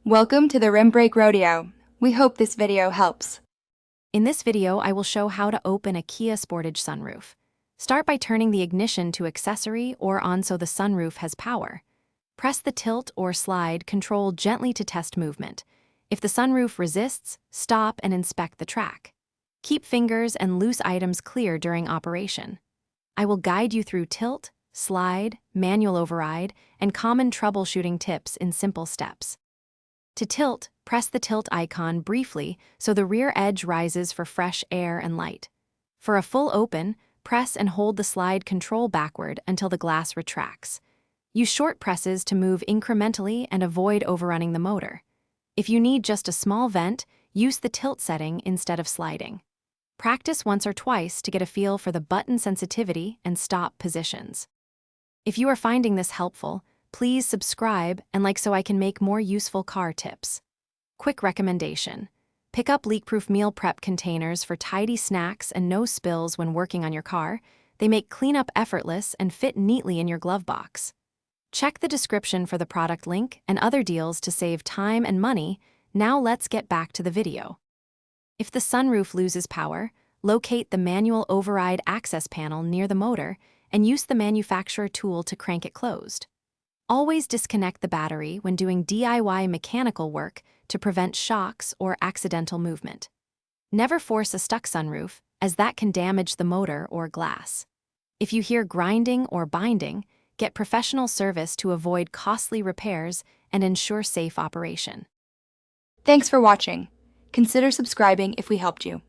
Welcome to the Rim Brake Rodeo. We hope this video helps. In this video, I will show how to open a Kia Sportage sunroof. Start by turning the ignition to accessory or on so the sunroof has power. Press the tilt or slide control gently to test movement. If the sunroof resists, stop and inspect the track. Keep fingers and loose items clear during operation. I will guide you through tilt, slide, manual override, and common troubleshooting tips in simple steps. To tilt, press the tilt icon briefly so the rear edge rises for fresh air and light. For a full open, press and hold the slide control backward until the glass retracts. Use short presses to move incrementally and avoid overrunning the motor. If you need just a small vent, use the tilt setting instead of sliding. Practice once or twice to get a feel for the button sensitivity and stop positions. If you are finding this helpful, please subscribe and like so I can make more useful car tips. Quick recommendation: pick up leak-proof meal prep containers for tidy snacks and no spills when working on your car. They make cleanup effortless and fit neatly in your glove box. Check the description for the product link and other deals to save time and money. Now let's get back to the video. If the sunroof loses power, locate the manual override access panel near the motor and use the manufacturer tool to crank it closed. Always disconnect the battery when doing DIY mechanical work to prevent shocks or accidental movement. Never force a stuck sunroof, as that can damage the motor or glass. If you hear grinding or binding, get professional service to avoid costly repairs and ensure safe operation. Thanks for watching. Consider subscribing if we helped you.